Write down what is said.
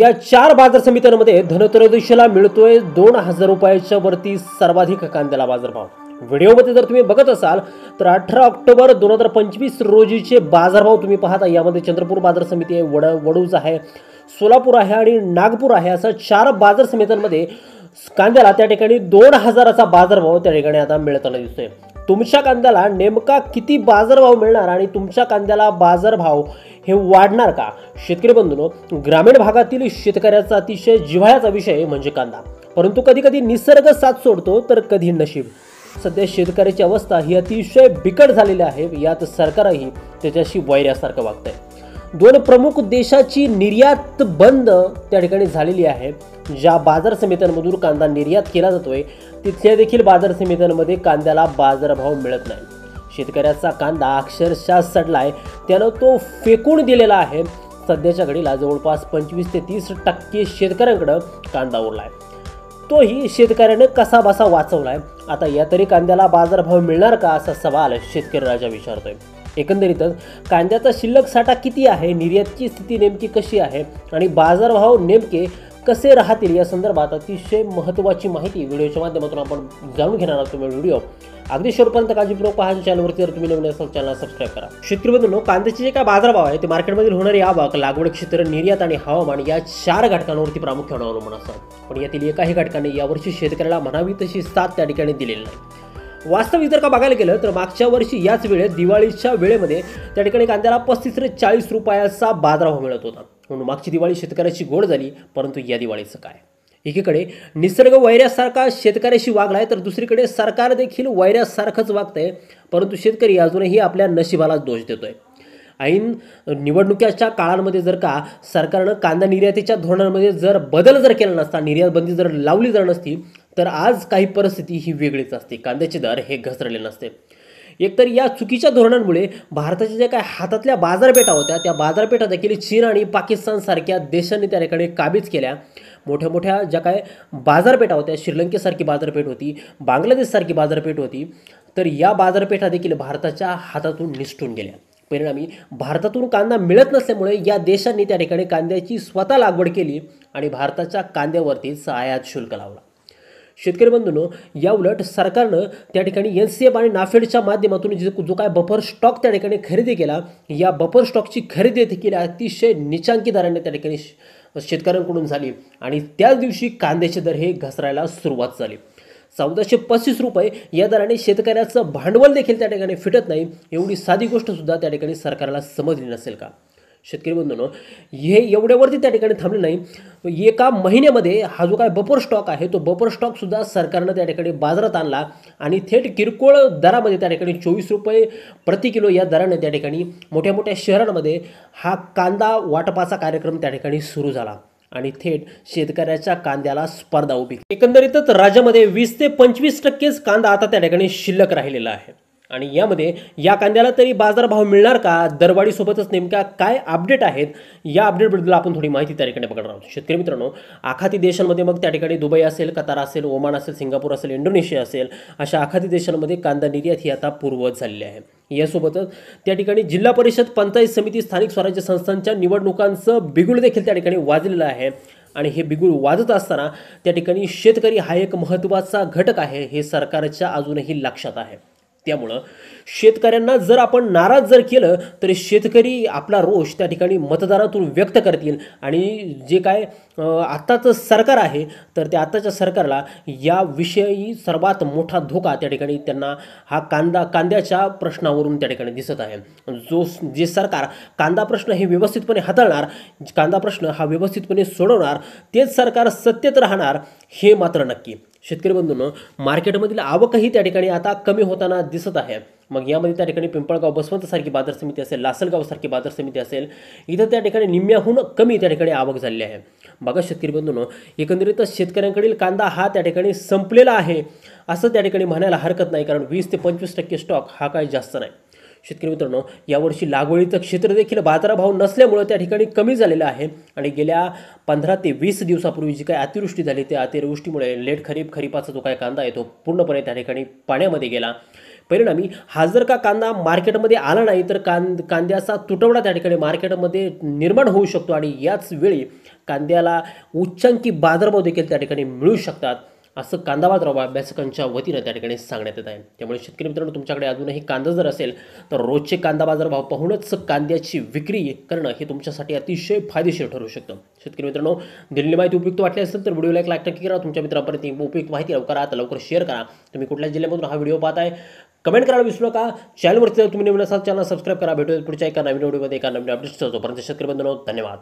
या 4 बाजार समित्यांमध्ये धनत्रयोदशीला मिळतोय 2000 रुपयाच्या वरती सर्वाधिक कांद्याला बाजारभाव। व्हिडिओमध्ये जर तुम्ही बघत असाल तर 18 ऑक्टोबर 2025 रोजीचे बाजारभाव तुम्ही पाहता। यामध्ये चंद्रपूर बाजार समिती आहे, वडूज आहे, सोलापूर आहे आणि नागपूर आहे, असा 4 बाजार समित्यांमध्ये कांद्याला त्या ठिकाणी 2000चा बाजारभाव त्या ठिकाणी आता मिळताना दिसतोय। तुमच्या कांद्याला नेमका किती बाजारभाव मिळणार आणि तुमच्या कांद्याला बाजारभाव हे वाढणार का? शेतकरी बंधूंनो, ग्रामीण भागातील शेतकऱ्याचा अतिशय जिव्हाळ्याचा विषय म्हणजे कांदा। परंतु कधी कधी निसर्ग साथ सोडतो तर कधी नशीब। सध्या शेतकऱ्याची अवस्था ही अतिशय बिकट झालेली आहे। यात सरकारही त्याच्याशी वैऱ्यासारखं वागतंय। 2 प्रमुख देशाची निर्यात बंद त्या ठिकाणी झालेली आहे। ज्या बाजार समित्यांमधून कांदा निर्यात केला जातोय तिथल्या देखील बाजार समित्यांमध्ये कांद्याला बाजारभाव मिळत नाही। शेतकऱ्याचा कांदा अक्षरशः सडलाय, त्यानं तो फेकून दिलेला आहे। सध्याच्या घडीला जवळपास 25 ते 30% शेतकऱ्यांकडे कांदा उरलाय, तोही शेतकऱ्याने कसा बसा वाचवलाय। आता या तरी कांद्याला बाजारभाव मिळणार का असा सवाल शेतकरी राजा विचारतोय। एकंदरीतच कांद्याचा शिल्लक साठा किती आहे, निर्यातची स्थिती नेमकी कशी आहे आणि बाजारभाव नेमके कसे राहतील या संदर्भात अतिशय महत्त्वाची माहिती व्हिडिओच्या माध्यमातून आपण जाणून घेणार आहोत। तुम्ही व्हिडिओ अगदी शेवटपर्यंत काळजीपूर्वक पहा। चॅनलवरती जर तुम्ही नवीन असाल चॅनल सबस्क्राईब करा। शेतकरी बंधूंनो, कांद्याचे जे काय बाजारभाव आहे ते मार्केटमधील होणारी आवक, लागवड क्षेत्र, निर्यात आणि हवामान या 4 घटकांवरती प्रामुख्याने अवलंबून असतात। पण यातील एकाही घटकाने यावर्षी शेतकऱ्याला म्हणावी तशी साथ त्या ठिकाणी दिलेली नाही। वास्तविक जर का बघायला गेलं तर मागच्या वर्षी याच वेळेत दिवाळीच्या वेळेमध्ये त्या ठिकाणी कांद्याला 35 ते 40 रुपयाचा बाजारभाव मिळत होता। म्हणून मागची दिवाळी शेतकऱ्याची गोड झाली, परंतु या दिवाळीचं काय? एकीकडे निसर्ग वैऱ्यासारखा शेतकऱ्याशी वागलाय तर दुसरीकडे सरकार देखील वैऱ्यासारखंच वागतंय, परंतु शेतकरी अजूनही आपल्या नशिबाला दोष देतोय। ऐन निवडणुकीच्या काळांमध्ये जर का सरकारनं कांदा निर्यातीच्या धोरणांमध्ये जर बदल जर केला नसता, निर्यात बंदी जर लावली जर नसती तर आज काही परिस्थिती ही वेगळीच असते। कांद्याचे दर हे घसरले नसते। एकतर या चुकीच्या धोरणांमुळे भारताच्या ज्या काय हातातल्या बाजारपेठा होत्या त्या बाजारपेठा देखील चीन आणि पाकिस्तान सारख्या देशांनी त्या ठिकाणी काबीज केल्या। मोठ्या मोठ्या ज्या काय बाजारपेठा होत्या, श्रीलंकेसारखी बाजारपेठ होती, बांगलादेशसारखी बाजारपेठ होती, तर या बाजारपेठा देखील भारताच्या हातातून निसटून गेल्या। परिणामी भारतातून कांदा मिळत नसल्यामुळे या देशांनी त्या ठिकाणी कांद्याची स्वतः लागवड केली आणि भारताच्या कांद्यावरतीच आयात शुल्क लावला। शेतकरी बंधूंनो, या उलट सरकारनं त्या ठिकाणी NCF आणि नाफेडच्या माध्यमातून जो काय बफर स्टॉक त्या ठिकाणी खरेदी केला, या बफर स्टॉकची खरेदी देखील अतिशय निचांकी दराने त्या ठिकाणी शेतकऱ्यांकडून झाली आणि त्याच दिवशी कांद्याचे दर हे घसरायला सुरुवात झाली। 1435 रुपये या दराने शेतकऱ्याचं भांडवल देखील त्या ठिकाणी फिटत नाही। एवढी साधी गोष्ट सुद्धा त्या ठिकाणी सरकारला समजली नसेल का? शेतकरी बंधूंनो, हे एवढ्यावरती त्या ठिकाणी थांबले नाही। एका महिन्यामध्ये हा जो काय बफर स्टॉक आहे तो बफर स्टॉक सुद्धा सरकारनं त्या ठिकाणी बाजारात आणला आणि थेट किरकोळ दरामध्ये त्या ठिकाणी 24 रुपये प्रति किलो या दराने त्या ठिकाणी मोठ्या मोठ्या शहरांमध्ये हा कांदा वाटपाचा कार्यक्रम त्या ठिकाणी सुरू झाला आणि थेट शेतकऱ्याच्या कांद्याला स्पर्धा उभी। एकंदरीतच राज्यामध्ये 20 ते 25% कांदा आता त्या ठिकाणी शिल्लक राहिलेला आहे आणि यामध्ये या कांद्याला तरी बाजारभाव मिळणार का? दरवाढीसोबतच नेमका काय अपडेट आहेत, या अपडेटबद्दल आपण थोडी माहिती त्या ठिकाणी बघणार आहोत। शेतकरी मित्रांनो, आखाती देशांमध्ये मग त्या ठिकाणी दुबई असेल, कतार असेल, ओमान असेल, सिंगापूर असेल, इंडोनेशिया असेल, अशा आखाती देशांमध्ये कांदा निर्यात ही आता पूर्ववत झालेली आहे। यासोबतच त्या ठिकाणी जिल्हा परिषद, पंचायत समिती, स्थानिक स्वराज्य संस्थांच्या निवडणुकांचं बिगुल देखील त्या ठिकाणी वाजलेलं आहे आणि हे बिगुल वाजत असताना त्या ठिकाणी शेतकरी हा एक महत्त्वाचा घटक आहे हे सरकारच्या अजूनही लक्षात आहे। त्यामुळं शेतकऱ्यांना जर आपण नाराज जर केलं तर शेतकरी आपला रोष त्या ठिकाणी मतदारातून व्यक्त करतील आणि जे काय आत्ताचं सरकार आहे तर त्या आत्ताच्या सरकारला याविषयी सर्वात मोठा धोका त्या ठिकाणी त्यांना हा कांद्याच्या प्रश्नावरून त्या ठिकाणी दिसत आहे। जे सरकार कांदा प्रश्न हे व्यवस्थितपणे हाताळणार, कांदा प्रश्न हा व्यवस्थितपणे सोडवणार, तेच सरकार सत्तेत राहणार हे मात्र नक्की। शेतकरी बंधूंनो, मार्केटमधील आवकही त्या ठिकाणी आता कमी होताना दिसत आहे। मग यामध्ये त्या ठिकाणी पिंपळगाव बसवंत सारखी बाजार समिती असेल, लासलगाव सारखी बाजार समिती असेल, इथं त्या ठिकाणी निम्म्याहून कमी त्या ठिकाणी आवक झालेली आहे। बघा शेतकरी बंधूंनो, एकंदरीतच शेतकऱ्यांकडील कांदा हा त्या ठिकाणी संपलेला आहे असं त्या ठिकाणी म्हणायला हरकत नाही, कारण 20 ते 25% स्टॉक हा काही जास्त नाही। शेतकरी मित्रांनो, यावर्षी लागवडीचं क्षेत्र देखील बाजारभाव नसल्यामुळे त्या ठिकाणी कमी झालेलं आहे आणि गेल्या 15 ते 20 दिवसापूर्वी जी काही अतिवृष्टी झाली त्या अतिवृष्टीमुळे लेट खरीपाचा जो काही कांदा आहे तो पूर्णपणे त्या ठिकाणी पाण्यामध्ये गेला। परिणामी हा जर का कांदा मार्केटमध्ये आला नाही तर कांद्याचा तुटवडा त्या ठिकाणी मार्केटमध्ये निर्माण होऊ शकतो आणि याच वेळी कांद्याला उच्चांकी बाजारभाव देखील त्या ठिकाणी मिळू शकतात, असं कांदा बाजारभाव अभ्यासकांच्या वतीनं त्या ठिकाणी सांगण्यात येत आहे. त्यामुळे शेतकरी मित्रांनो, तुमच्याकडे अजूनही कांदा जर असेल तर रोजचे कांदा बाजारभाव पाहूनच कांद्याची विक्री करणं हे तुमच्यासाठी अतिशय फायदेशीर ठरू शकतं. शेतकरी मित्रांनो, दिलेली माहिती उपयुक्त वाटली असेल तर व्हिडिओला एक लाईक नक्की करा. तुमच्या मित्रांपर्यंत ही उपयुक्त माहिती लवकर शेअर करा. तुम्ही कुठल्या जिल्ह्यामधून हा व्हिडिओ पाहताय कमेंट करायला विसरू नका. चॅनलवरती जर तुम्ही नवीन असाल चॅनल सबस्क्राईब करा. भेटूया पुढच्या एका नवीन व्हिडिओमध्ये एका नवीन अपडेट्स. तोपर्यंत शेतकरी बंधूंनो, धन्यवाद.